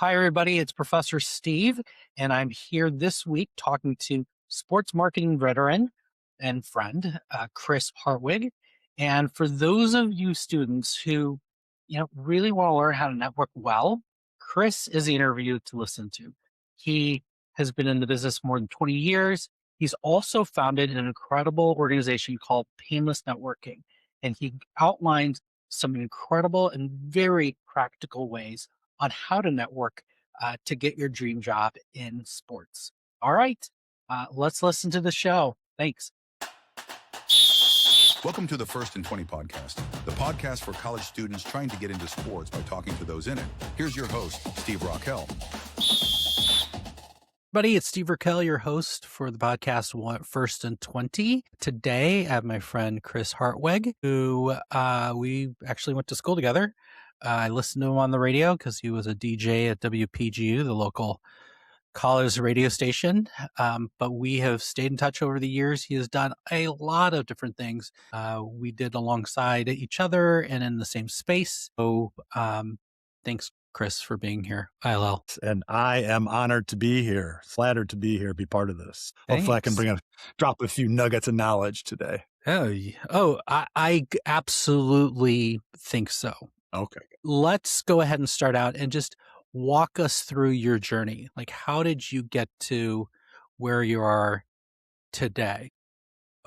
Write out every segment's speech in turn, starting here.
Hi, everybody. It's Professor Steve, and I'm here this week talking to sports marketing veteran and friend, Chris Hartweg. And for those of you students who, really want to learn how to network well, Chris is the interview to listen to. He has been in the business more than 20 years. He's also founded an incredible organization called Painless Networking, and he outlines some incredible and very practical ways on how to network to get your dream job in sports. All right, let's listen to the show. Thanks. Welcome to the First and 20 podcast, the podcast for college students trying to get into sports by talking to those in it. Here's your host, Steve Raquel. Everybody, it's Steve Raquel, your host for the podcast First and 20. Today, I have my friend Chris Hartweg, who we actually went to school together. I listened to him on the radio because he was a DJ at WPGU, the local college radio station. But we have stayed in touch over the years. He has done a lot of different things. We did alongside each other and in the same space. So thanks, Chris, for being here. ILL. And I am honored to be here, flattered to be here, be part of this. Thanks. Hopefully I can drop a few nuggets of knowledge today. I absolutely think so. Okay. Let's go ahead and start out and just walk us through your journey. Like, how did you get to where you are today?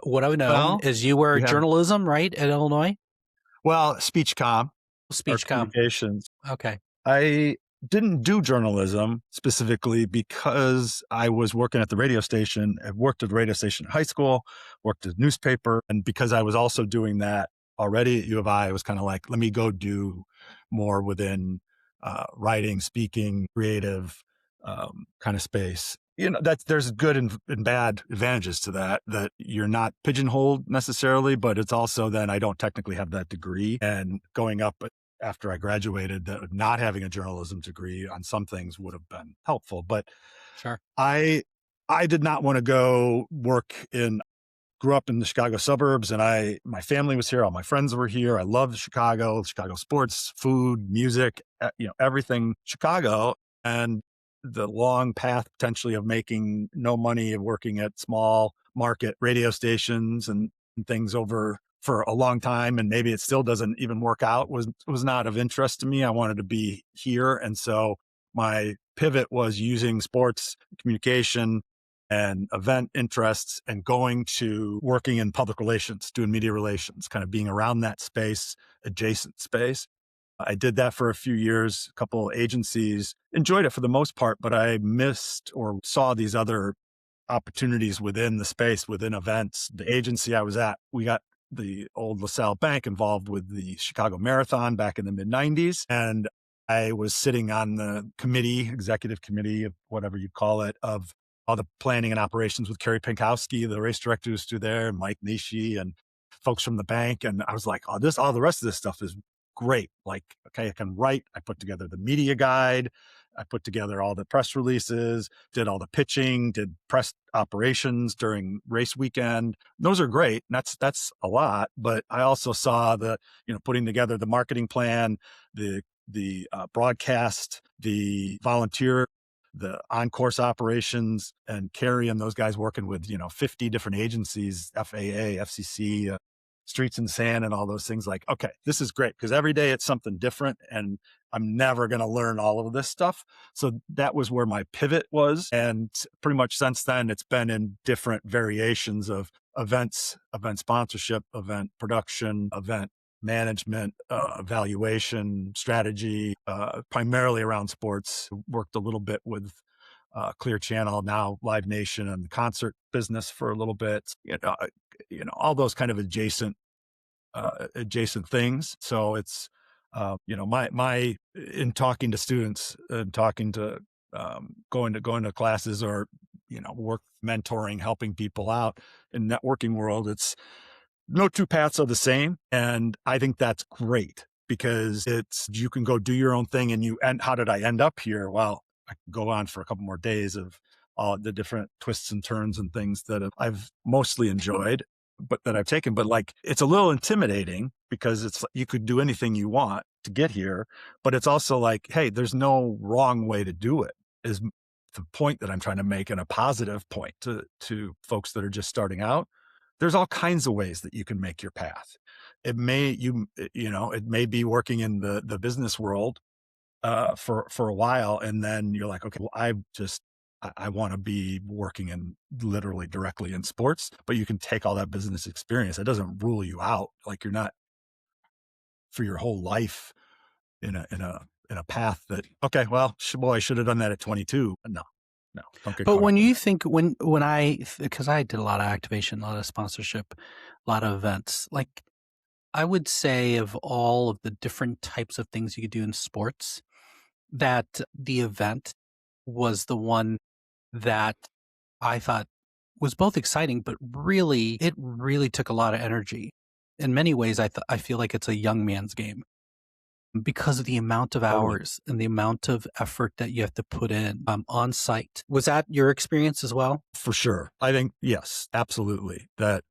What I know is you were journalism, right, at Illinois? Well, speech comm. Communications. Okay. I didn't do journalism specifically because I was working at the radio station. I worked at the radio station in high school, worked at a newspaper. And because I was also doing that already at U of I was kind of like, let me go do more within writing, speaking, creative kind of space. There's good and bad advantages to that you're not pigeonholed necessarily, but it's also then I don't technically have that degree. And going up after I graduated, that not having a journalism degree on some things would have been helpful. But sure, I did not want to go grew up in the Chicago suburbs, and my family was here. All my friends were here. I loved Chicago sports, food, music, everything Chicago. And the long path potentially of making no money, of working at small market radio stations and things over for a long time, and maybe it still doesn't even work out, was not of interest to me. I wanted to be here. And so my pivot was using sports communication and event interests and going to working in public relations, doing media relations, kind of being around that space, adjacent space. I did that for a few years, a couple agencies, enjoyed it for the most part, but I missed or saw these other opportunities within the space, within events. The agency I was at, we got the old LaSalle Bank involved with the Chicago Marathon back in the mid-90s. And I was sitting on the executive committee, of whatever you call it, of all the planning and operations with Kerry Pinkowski, the race director who's through there, and Mike Nishi and folks from the bank. And I was like, all the rest of this stuff is great. Like, okay, I can write. I put together the media guide. I put together all the press releases, did all the pitching, did press operations during race weekend. Those are great. That's a lot. But I also saw putting together the marketing plan, the broadcast, the volunteer, the on-course operations, and Kerry and those guys working with, 50 different agencies, FAA, FCC, Streets and Sand and all those things. Like, okay, this is great because every day it's something different and I'm never going to learn all of this stuff. So that was where my pivot was. And pretty much since then, it's been in different variations of events, event sponsorship, event production, event management, evaluation, strategy, primarily around sports. Worked a little bit with Clear Channel, now Live Nation, and the concert business for a little bit. All those kind of adjacent things. So it's my in talking to students and talking to going to classes or work mentoring, helping people out in the networking world. It's no two paths are the same. And I think that's great because you can go do your own thing and how did I end up here? Well, I could go on for a couple more days of all the different twists and turns and things that I've mostly enjoyed, but that I've taken. But like, it's a little intimidating because you could do anything you want. to get here, but it's also like, hey, there's no wrong way to do it, is the point that I'm trying to make, and a positive point to folks that are just starting out. There's all kinds of ways that you can make your path. It may, it may be working in the business world for a while. And then you're like, okay, well, I want to be working in literally directly in sports, but you can take all that business experience. It doesn't rule you out. Like you're not for your whole life in a path that, okay, well, boy, I should have done that at 22. No, don't get But caught up when in you that. think, because I did a lot of activation, a lot of sponsorship, a lot of events, like I would say of all of the different types of things you could do in sports, that the event was the one that I thought was both exciting, but it really took a lot of energy. In many ways, I feel like it's a young man's game because of the amount of Totally. hours and the amount of effort that you have to put in on site. Was that your experience as well? For sure. I think, yes, absolutely. That,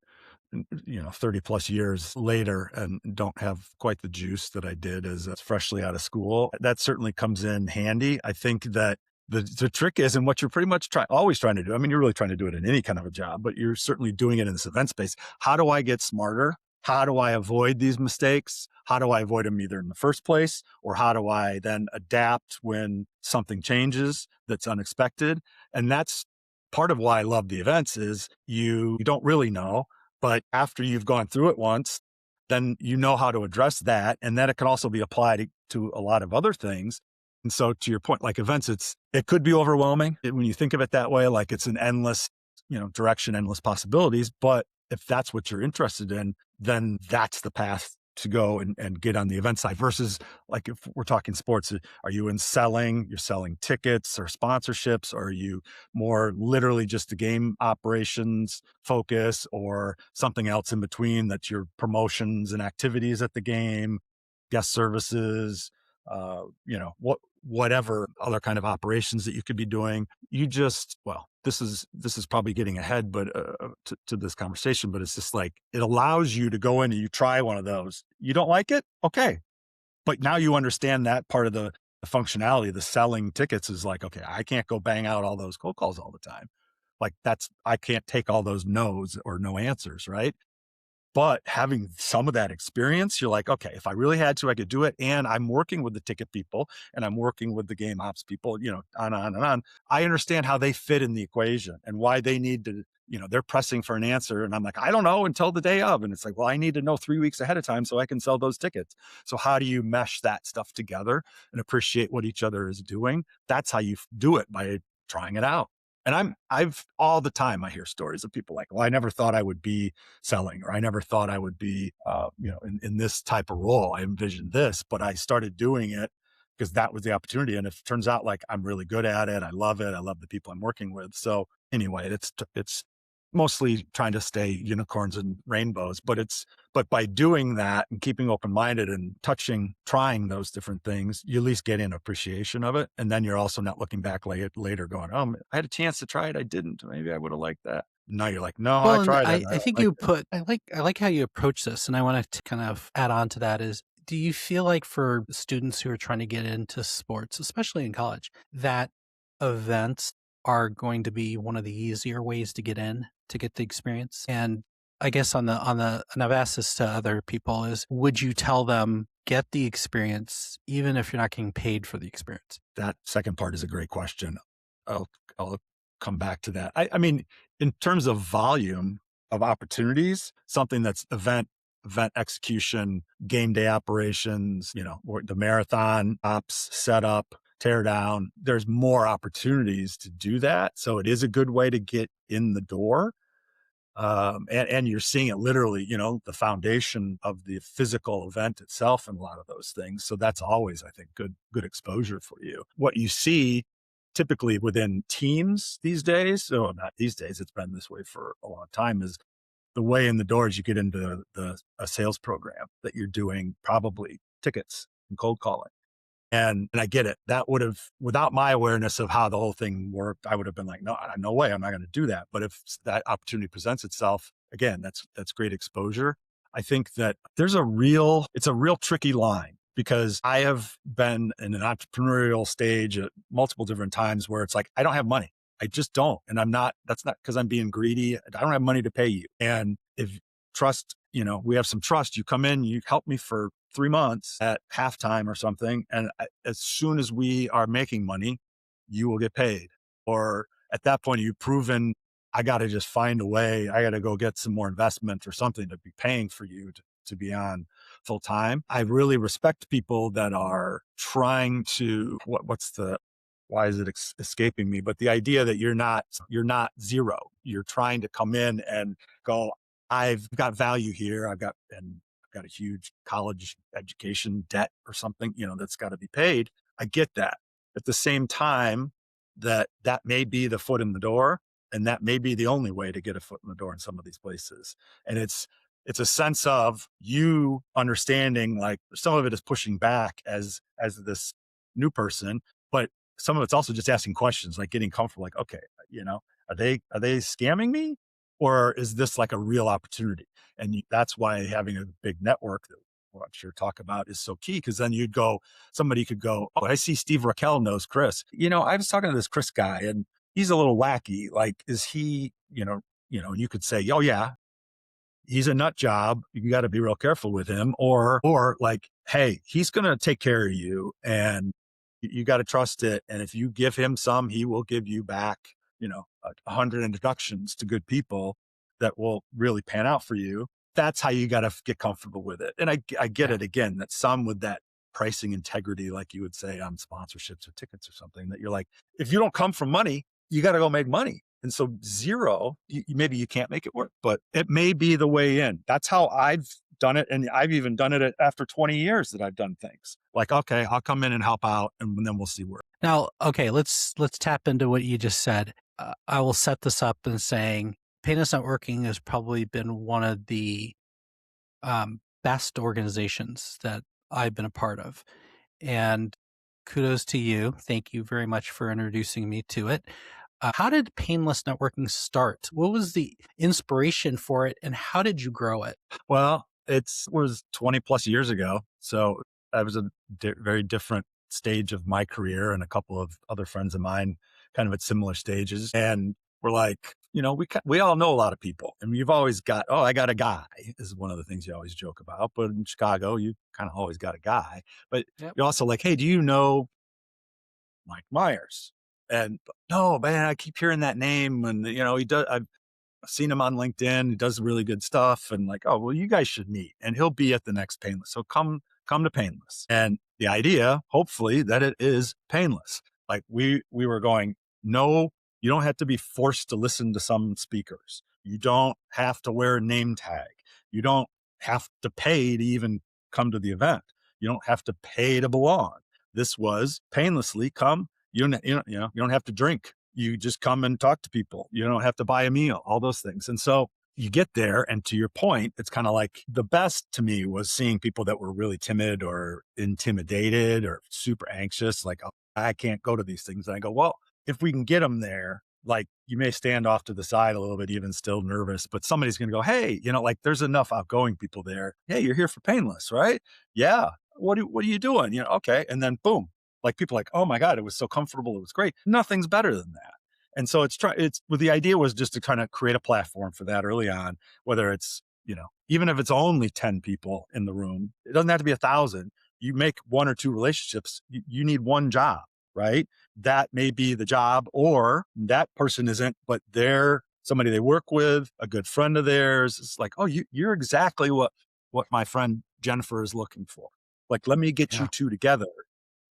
30 plus years later and don't have quite the juice that I did as freshly out of school. That certainly comes in handy. I think that the trick is, and what you're pretty much always trying to do, I mean, you're really trying to do it in any kind of a job, but you're certainly doing it in this event space. How do I get smarter? How do I avoid these mistakes? How do I avoid them either in the first place, or how do I then adapt when something changes that's unexpected? And that's part of why I love the events is you don't really know, but after you've gone through it once, then you know how to address that. And then it can also be applied to a lot of other things. And so to your point, like events, it could be overwhelming when you think of it that way, like it's an endless, direction, endless possibilities. But if that's what you're interested in, then that's the path to go and get on the event side versus like if we're talking sports, are you you're selling tickets or sponsorships? Or are you more literally just the game operations focus or something else in between that's your promotions and activities at the game, guest services, whatever other kind of operations that you could be doing. This is probably getting ahead, but to this conversation, but it's just like, it allows you to go in and you try one of those. You don't like it? Okay. But now you understand that part of the functionality, the selling tickets is like, okay, I can't go bang out all those cold calls all the time. Like I can't take all those no's or no answers. Right. But having some of that experience, you're like, okay, if I really had to, I could do it. And I'm working with the ticket people and I'm working with the game ops people, on and on and on. I understand how they fit in the equation and why they need to, they're pressing for an answer. And I'm like, I don't know until the day of. And it's like, well, I need to know 3 weeks ahead of time so I can sell those tickets. So how do you mesh that stuff together and appreciate what each other is doing? That's how you do it, by trying it out. And I've all the time, I hear stories of people like, well, I never thought I would be selling, or I never thought I would be, in this type of role. I envisioned this, but I started doing it because that was the opportunity. And if it turns out like I'm really good at it, I love it. I love the people I'm working with. So anyway, it's mostly trying to stay unicorns and rainbows, but by doing that and keeping open-minded and trying those different things, you at least get an appreciation of it. And then you're also not looking back later going, oh, I had a chance to try it. I didn't. Maybe I would have liked that. Now you're like, no, I Well, and tried it. I think I like how you approach this, and I want to kind of add on to that is, do you feel like for students who are trying to get into sports, especially in college, that events are going to be one of the easier ways to get in to get the experience? And I guess and I've asked this to other people is, would you tell them get the experience even if you're not getting paid for the experience? That second part is a great question. I'll come back to that. I mean, in terms of volume of opportunities, something that's event execution, game day operations, or the marathon ops, setup, tear down, there's more opportunities to do that. So it is a good way to get in the door. And you're seeing it literally, the foundation of the physical event itself and a lot of those things. So that's always, I think, good exposure for you. What you see typically within teams these days, so not these days, it's been this way for a long time, is the way in the doors you get into a sales program that you're doing probably tickets and cold calling. And I get it. That would have, without my awareness of how the whole thing worked, I would have been like, no way, I'm not going to do that. But if that opportunity presents itself, again, that's great exposure. I think that it's a real tricky line because I have been in an entrepreneurial stage at multiple different times where it's like, I don't have money. I just don't. And that's not because I'm being greedy. I don't have money to pay you. And if trust, we have some trust, you come in, you help me for 3 months at halftime or something. And as soon as we are making money, you will get paid. Or at that point, you've proven I got to just find a way. I got to go get some more investment or something to be paying for you to be on full time. I really respect people that are trying to, why is it escaping me? But the idea that you're not zero. You're trying to come in and go, I've got value here. I've got a huge college education debt or something, that's got to be paid. I get that. At the same time, that may be the foot in the door, and that may be the only way to get a foot in the door in some of these places. And it's a sense of you understanding, like, some of it is pushing back as this new person, but some of it's also just asking questions, like getting comfortable, like, okay, are they scamming me, or is this like a real opportunity? And that's why having a big network that what you're talk about is so key, because then somebody could go, oh, I see Steve Raquel knows Chris. I was talking to this Chris guy, and he's a little wacky. Like, is he, and you could say, oh yeah, he's a nut job. You got to be real careful with him. Or like, hey, he's going to take care of you, and you got to trust it. And if you give him some, he will give you back, 100 introductions to good people that will really pan out for you. That's how you got to get comfortable with it. And I get it again, that some with that pricing integrity, like you would say on sponsorships or tickets or something, that you're like, if you don't come from money, you got to go make money. And so zero, maybe you can't make it work, but it may be the way in. That's how I've done it. And I've even done it after 20 years that I've done things like, okay, I'll come in and help out, and then we'll see where. Now, okay, let's tap into what you just said. I will set this up in saying Painless Networking has probably been one of the best organizations that I've been a part of. And kudos to you. Thank you very much for introducing me to it. How did Painless Networking start? What was the inspiration for it, and how did you grow it? Well, it was 20 plus years ago. So I was a very different stage of my career, and a couple of other friends of mine kind of at similar stages. And we're like, we all know a lot of people, and you've always got, oh, I got a guy is one of the things you always joke about. But in Chicago, you kind of always got a guy, but you're also like, hey, do you know Mike Myers? And no, man, I keep hearing that name. And, he does, I've seen him on LinkedIn. He does really good stuff. And like, oh, well, you guys should meet, and he'll be at the next Painless. So come to Painless. And the idea, hopefully, that it is painless. Like we were going, no, you don't have to be forced to listen to some speakers. You don't have to wear a name tag. You don't have to pay to even come to the event. You don't have to pay to belong. This was painlessly come. You don't have to drink. You just come and talk to people. You don't have to buy a meal, all those things. And so you get there, and to your point, it's kind of like the best to me was seeing people that were really timid or intimidated or super anxious, like, oh, I can't go to these things. And I go, well, if we can get them there, like, you may stand off to the side a little bit, even still nervous, but somebody's going to go, hey, like, there's enough outgoing people there. Hey, you're here for Painless, right? Yeah. What are you doing? Okay. And then boom, like, people are like, oh my God, it was so comfortable. It was great. Nothing's better than that. And so the idea was just to kind of create a platform for that early on, whether it's, even if it's only 10 people in the room, it doesn't have to be 1,000. You make one or two relationships. You need one job, right? That may be the job, or that person isn't, but they're somebody they work with, a good friend of theirs. It's like, oh, you're exactly what my friend Jennifer is looking for. Like, let me get you two together.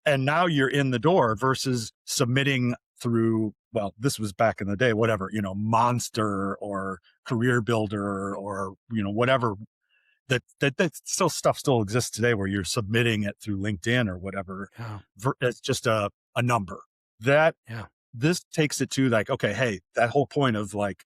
And now you're in the door versus submitting through, well, this was back in the day, whatever, Monster or Career Builder or, whatever, that stuff still exists today, where you're submitting it through LinkedIn or whatever. Yeah. It's just a number this takes it to, like, okay, hey, that whole point of like,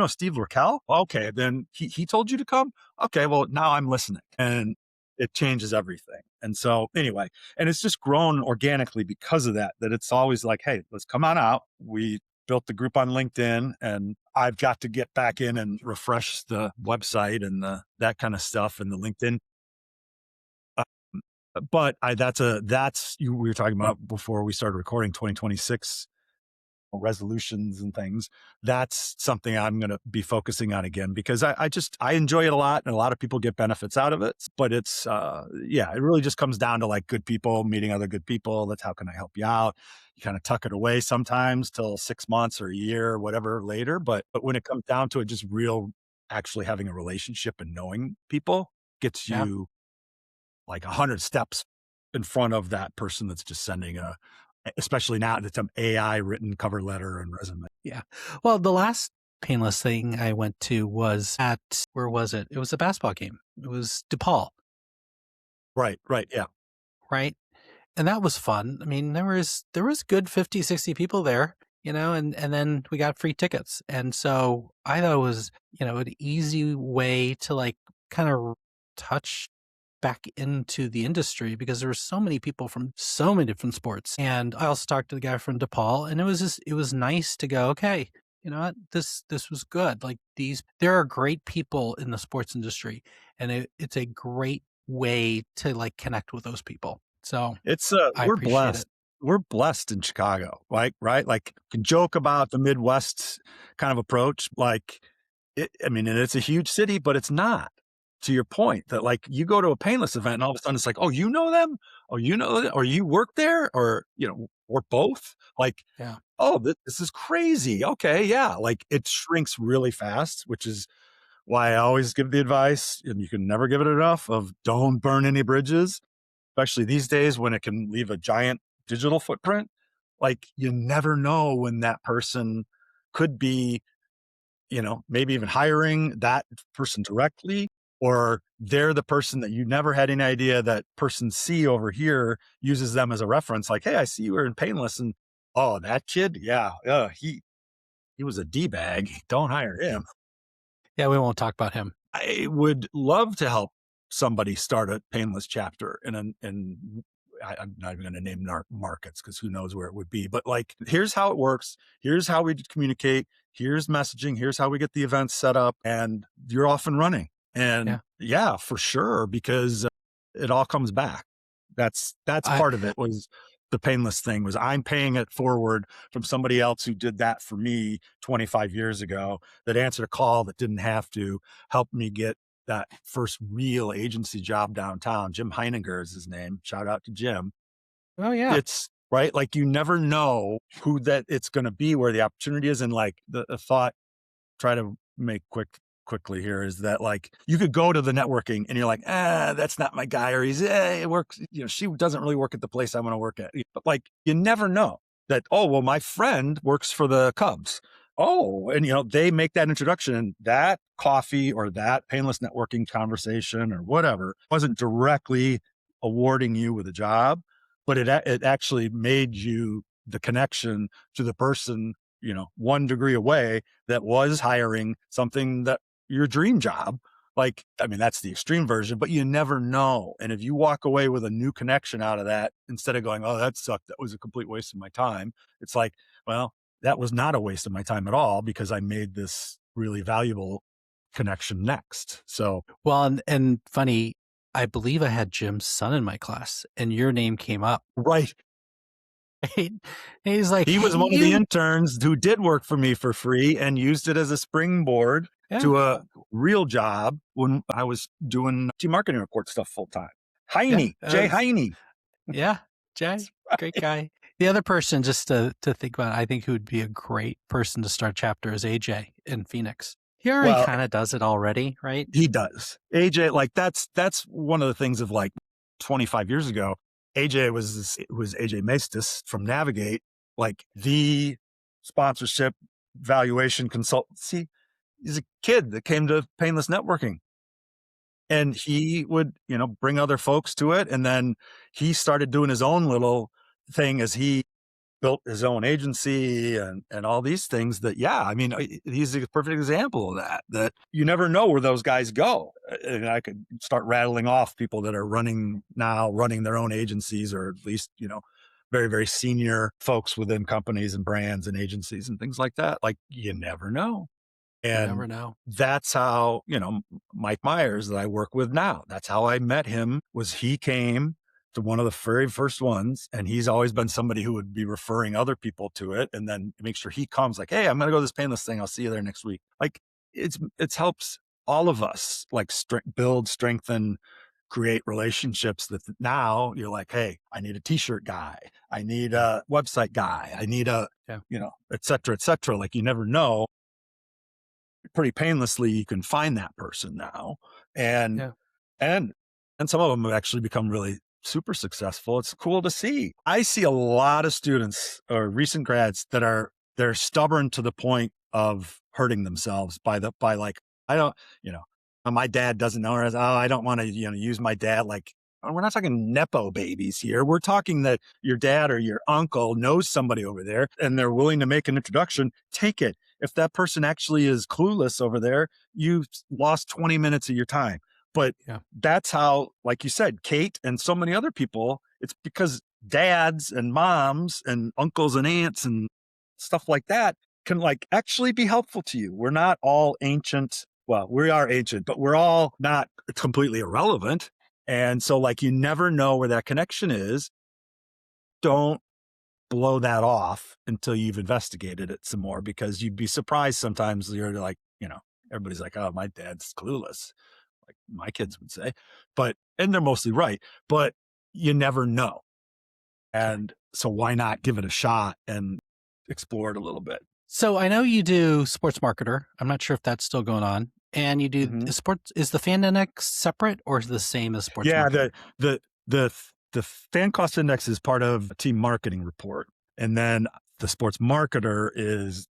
Steve Raquel? Okay, then he told you to come? Okay, well, now I'm listening. And it changes everything. And so anyway, and it's just grown organically because of that it's always like, hey, let's come on out. We built the group on LinkedIn, and I've got to get back in and refresh the website and that kind of stuff, and the LinkedIn but we were talking about before we started recording 2026 resolutions and things. That's something I'm going to be focusing on again because I enjoy it a lot and a lot of people get benefits out of it. But it's, it really just comes down to like good people, meeting other good people. That's how can I help you out? You kind of tuck it away sometimes till 6 months or a year, or whatever later. But when it comes down to it, just real actually having a relationship and knowing people gets Yeah. you like 100 steps in front of that person that's just sending especially now it's an AI written cover letter and resume. Yeah. Well, the last painless thing I went to was at, where was it? It was a basketball game. It was DePaul, Right. Yeah. right? And that was fun. I mean, there was good 50, 60 people there, and then we got free tickets. And so I thought it was, an easy way to like kind of touch back into the industry because there were so many people from so many different sports. And I also talked to the guy from DePaul, and it was nice to go, okay, you know what, this was good. Like there are great people in the sports industry, and it's a great way to like connect with those people. So It's I appreciate it. we're blessed in Chicago, like, right? Like can joke about the Midwest kind of approach. Like I mean, and it's a huge city, but it's not. To your point that like you go to a painless event and all of a sudden it's like, oh, you know them? Oh, you know them? Or you work there? Or, or both? Like, Yeah. oh, this is crazy. Okay, yeah. Like it shrinks really fast, which is why I always give the advice, and you can never give it enough, of don't burn any bridges, especially these days when it can leave a giant digital footprint. Like you never know when that person could be, maybe even hiring that person directly, or they're the person that you never had any idea that person C over here uses them as a reference. Like, hey, I see you were in Painless, and oh, that kid, yeah, he was a d bag. Don't hire him. Yeah, we won't talk about him. I would love to help somebody start a Painless chapter I'm not even going to name markets because who knows where it would be. But like, here's how it works. Here's how we communicate. Here's messaging. Here's how we get the events set up, and you're off and running. And Yeah. yeah, for sure, because it all comes back. That's I part of it. Was the Painless thing was I'm paying it forward from somebody else who did that for me 25 years ago, that answered a call that didn't have to help me get that first real agency job downtown. Jim Heininger is his name. Shout out to Jim. Oh yeah. It's right. Like you never know who that it's going to be, where the opportunity is. And like the thought, try to make quickly here, is that like you could go to the networking and you're like, that's not my guy, or it works, she doesn't really work at the place I want to work at. But like you never know that, oh, well, my friend works for the Cubs. Oh, and they make that introduction, and that coffee or that Painless networking conversation or whatever wasn't directly awarding you with a job, but it actually made you the connection to the person, 1 degree away, that was hiring something that your dream job. Like, I mean, that's the extreme version, but you never know. And if you walk away with a new connection out of that, instead of going, oh, that sucked, that was a complete waste of my time, it's like, well, that was not a waste of my time at all, because I made this really valuable connection next. So, Well, and funny, I believe I had Jim's son in my class, and your name came up. right. Right? And he's like, He was one of the interns who did work for me for free and used it as a springboard to a real job when I was doing marketing report stuff full time. Heine, Jay Heine. Yeah, Jay, great guy. The other person, just to think about, I think who would be a great person to start chapter is AJ in Phoenix. He already kind of does it already, right? He does. AJ, like that's one of the things of like 25 years ago. AJ was AJ Maestas from Navigate, like the sponsorship valuation consultancy. He's a kid that came to Painless Networking, and he would, bring other folks to it. And then he started doing his own little thing as he built his own agency and all these things that, yeah, I mean, he's a perfect example of that you never know where those guys go. And I could start rattling off people that are running their own agencies, or at least, very, very senior folks within companies and brands and agencies and things like that. Like you never know. And You never know. that's how, Mike Myers that I work with now, that's how I met him. Was he came to one of the very first ones. And he's always been somebody who would be referring other people to it and then make sure he comes like, hey, I'm going to go to this Painless thing. I'll see you there next week. Like it's helps all of us like build, strengthen, create relationships that now you're like, hey, I need a t-shirt guy. I need a website guy. I need et cetera, et cetera. Like you never know. Pretty painlessly, you can find that person now. And and some of them have actually become really super successful. It's cool to see. I see a lot of students or recent grads that they're stubborn to the point of hurting themselves by like, I don't, my dad doesn't know, or I don't want to, use my dad. Like, we're not talking Nepo babies here. We're talking that your dad or your uncle knows somebody over there and they're willing to make an introduction. Take it. If that person actually is clueless over there, you've lost 20 minutes of your time. But that's how, like you said, Kate and so many other people, it's because dads and moms and uncles and aunts and stuff like that can like actually be helpful to you. We're not all ancient. Well, we are ancient, but we're all not completely irrelevant. And so like, you never know where that connection is. Don't blow that off until you've investigated it some more, because you'd be surprised sometimes. You're like, everybody's like, oh, my dad's clueless, like my kids would say, and they're mostly right, but you never know. And so why not give it a shot and explore it a little bit? So I know you do Sports Marketer. I'm not sure if that's still going on. And you do sports. Is the Fan Index separate or is it the same as Sports Marketer? The fan cost index is part of a team marketing report. And then the Sports Marketer is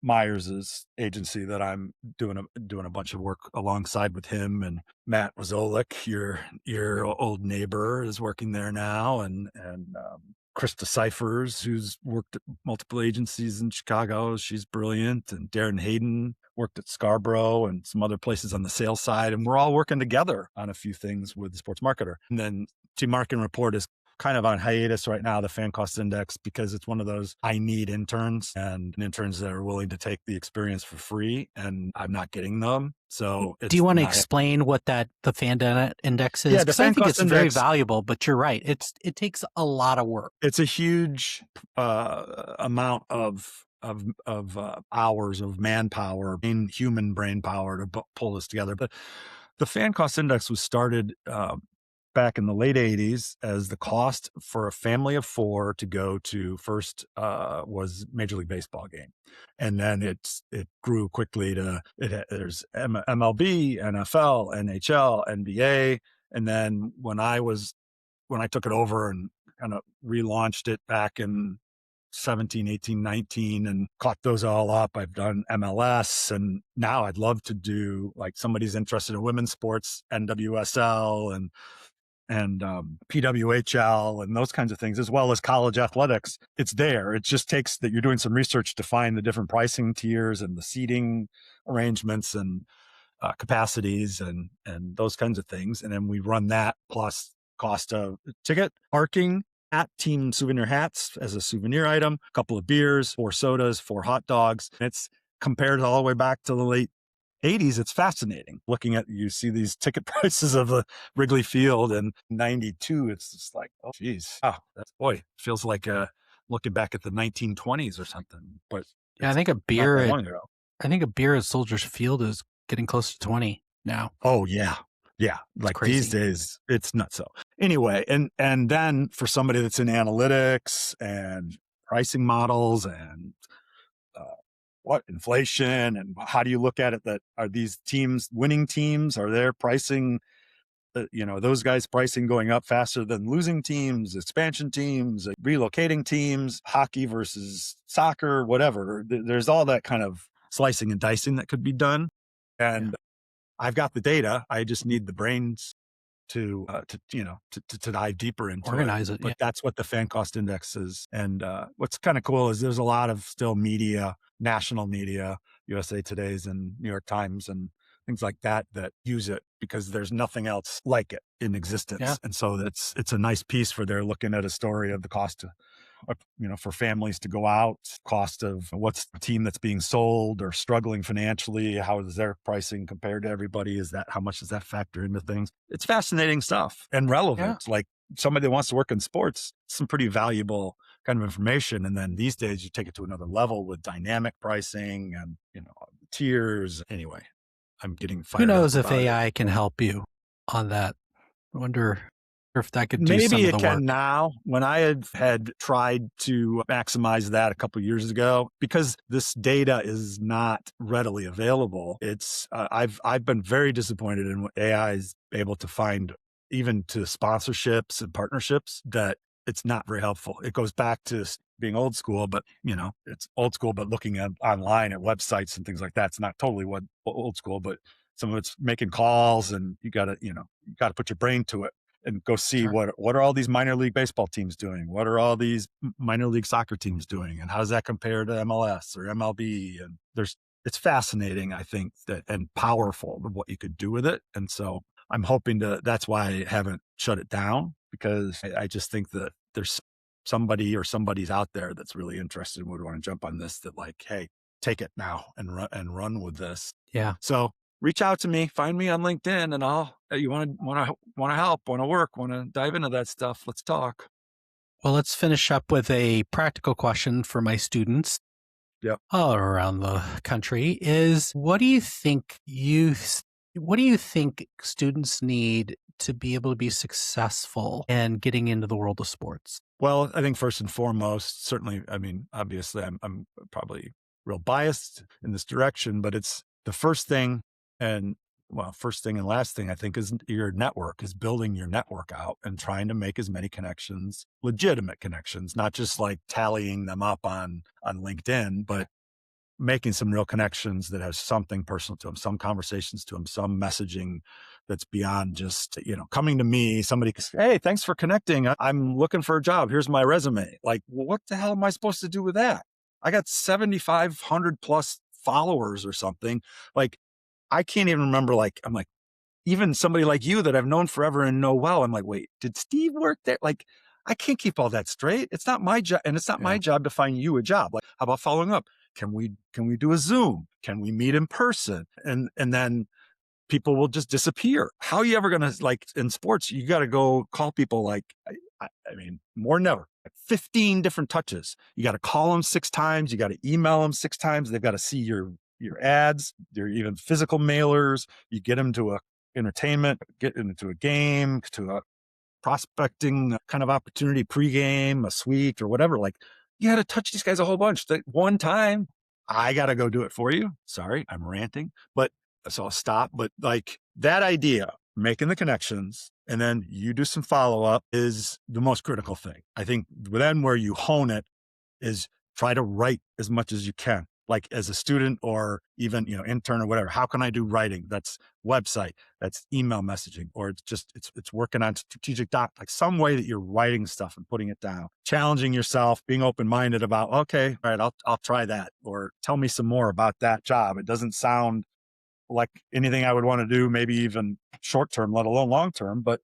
Myers's agency that I'm doing a bunch of work alongside with him, and Matt Wazolik, your old neighbor, is working there now, and Krista Cyphers, who's worked at multiple agencies in Chicago. She's brilliant. And Darren Hayden worked at Scarborough and some other places on the sales side. And we're all working together on a few things with the Sports Marketer. And then Team Marketing Report is kind of on hiatus right now, the fan cost index, because it's one of those, I need interns and interns that are willing to take the experience for free, and I'm not getting them. So do you want to explain what the fan index is? Yeah, because I think it's very valuable, but you're right. It takes a lot of work. It's a huge amount of hours of manpower, human brain power to pull this together. But the fan cost index was started back in the late 80s as the cost for a family of four to go to first was Major League Baseball game. And then it grew quickly to, there's MLB, NFL, NHL, NBA. And then when I took it over and kind of relaunched it back in 17, 18, 19 and caught those all up, I've done MLS, and now I'd love to do, like, somebody's interested in women's sports, NWSL and PWHL and those kinds of things, as well as college athletics. It's there. It just takes that you're doing some research to find the different pricing tiers and the seating arrangements and capacities and those kinds of things. And then we run that plus cost of ticket, parking, at team souvenir hats as a souvenir item, a couple of beers, 4 sodas, 4 hot dogs. It's compared all the way back to the late 80s. It's fascinating looking at, you see these ticket prices of the Wrigley Field in 92. It's just like, oh geez, feels like looking back at the 1920s or something. But yeah, I think a beer at Soldiers Field is getting close to 20 now. Oh yeah. Yeah. Like these days it's nuts. So anyway, and then for somebody that's in analytics and pricing models and inflation, and how do you look at it, that are these teams winning teams? Are their pricing, those guys pricing going up faster than losing teams, expansion teams, relocating teams, hockey versus soccer, whatever. There's all that kind of slicing and dicing that could be done. And I've got the data. I just need the brains to dive deeper into organize it. But that's what the fan cost index is. And what's kind of cool is there's a lot of still media, national media, USA Today's and New York Times and things like that use it, because there's nothing else like it in existence. Yeah. And so it's a nice piece where they're looking at a story of the cost for families to go out, cost of what's the team that's being sold or struggling financially, how is their pricing compared to everybody? How much does that factor into things? It's fascinating stuff and relevant. Like somebody that wants to work in sports, some pretty valuable kind of information. And then these days you take it to another level with dynamic pricing and, tiers. Anyway, I'm getting Who fired up knows if about it. AI can help you on that? I wonder if that could do some Maybe of it the work. can now. When I had tried to maximize that a couple of years ago, because this data is not readily available, it's I've been very disappointed in what AI is able to find, even to sponsorships and partnerships, that it's not very helpful. It goes back to being old school, but it's old school, but looking at online at websites and things like that. It's not totally what old school, but some of it's making calls, and you gotta put your brain to it and go see Sure. what are all these minor league baseball teams doing? What are all these minor league soccer teams doing? And how does that compare to MLS or MLB? And it's fascinating, I think, that and powerful of what you could do with it. And so I'm hoping that's why I haven't shut it down, because I just think that there's somebody or somebody's out there that's really interested and would want to jump on this, that like, hey, take it now and run with this. Yeah. So reach out to me, find me on LinkedIn, and you want to help, want to work, want to dive into that stuff. Let's talk. Well, let's finish up with a practical question for my students Yep. all around the country is what do you think students need to be able to be successful in getting into the world of sports? Well, I think first and foremost, certainly, I mean, obviously I'm probably real biased in this direction, but it's the first thing and first thing and last thing I think is your network, is building your network out and trying to make as many connections, legitimate connections, not just like tallying them up on LinkedIn, but making some real connections that have something personal to them, some conversations to them, some messaging that's beyond just, coming to me, somebody, hey, thanks for connecting. I'm looking for a job. Here's my resume. Like, well, what the hell am I supposed to do with that? I got 7,500 plus followers or something. Like, I can't even remember, like, I'm like, even somebody like you that I've known forever and know well, I'm like, wait, did Steve work there? Like, I can't keep all that straight. It's not my job, and it's not my Yeah. job to find you a job. Like, how about following up? Can we do a Zoom? Can we meet in person? And then people will just disappear. How are you ever gonna, like in sports? You got to go call people, like I mean, more than ever. Like 15 different touches. You got to call them 6 times. You got to email them 6 times. They've got to see your ads, your even physical mailers. You get them to a entertainment, get into a game, to a prospecting kind of opportunity, pregame, a suite or whatever. Like, you got to touch these guys a whole bunch. That one time, I got to go do it for you. Sorry, I'm ranting, but so I'll stop. But like that idea, making the connections, and then you do some follow up is the most critical thing. I think then where you hone it is try to write as much as you can. Like as a student or even, intern or whatever, how can I do writing? That's website, that's email messaging, or it's working on strategic like some way that you're writing stuff and putting it down, challenging yourself, being open-minded about, okay, all right, I'll try that, or tell me some more about that job. It doesn't sound like anything I would want to do, maybe even short-term, let alone long-term, but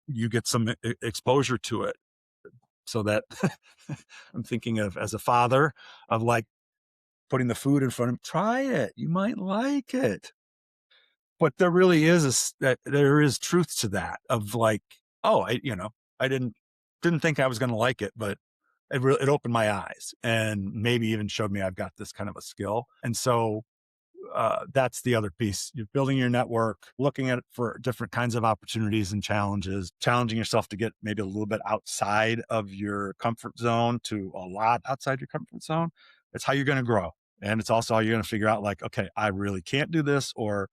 you get some exposure to it. So that I'm thinking of as a father of like, putting the food in front of him, try it. You might like it. But there really is there is truth to that of like, oh, I didn't think I was going to like it, but it opened my eyes and maybe even showed me I've got this kind of a skill. And so that's the other piece. You're building your network, looking at it for different kinds of opportunities and challenges, challenging yourself to get maybe a little bit outside of your comfort zone to a lot outside your comfort zone. It's how you're going to grow. And it's also how you're going to figure out like, okay, I really can't do this, or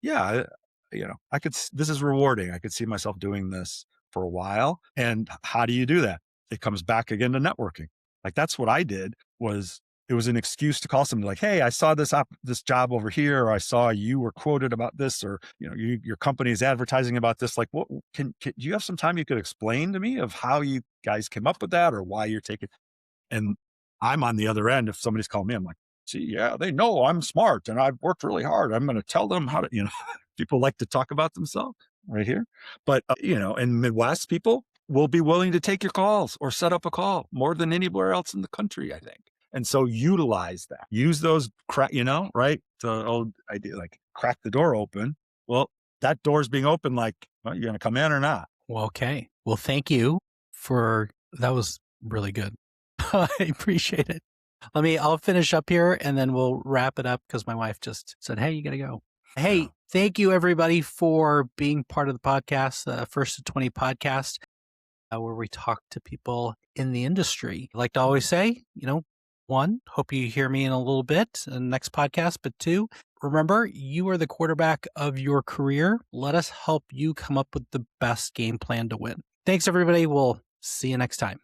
yeah, this is rewarding. I could see myself doing this for a while. And how do you do that? It comes back again to networking. Like that's what I did. It was an excuse to call somebody like, hey, I saw this job over here, or I saw you were quoted about this, or, your company is advertising about this. Like, what do you have some time you could explain to me of how you guys came up with that or why you're taking, and I'm on the other end. If somebody's calling me, I'm like, see, yeah, they know I'm smart and I've worked really hard. I'm going to tell them how to, people like to talk about themselves right here. But, in Midwest, people will be willing to take your calls or set up a call more than anywhere else in the country, I think. And so utilize that, use those right? The old idea, like crack the door open. Well, that door's being open, like, well, you're going to come in or not. Well, okay. Well, thank you that was really good. I appreciate it. I'll finish up here and then we'll wrap it up because my wife just said, hey, you got to go. Hey, thank you everybody for being part of the podcast, First to 20 podcast, where we talk to people in the industry. I like to always say, one, hope you hear me in a little bit in the next podcast, but two, remember, you are the quarterback of your career. Let us help you come up with the best game plan to win. Thanks, everybody. We'll see you next time.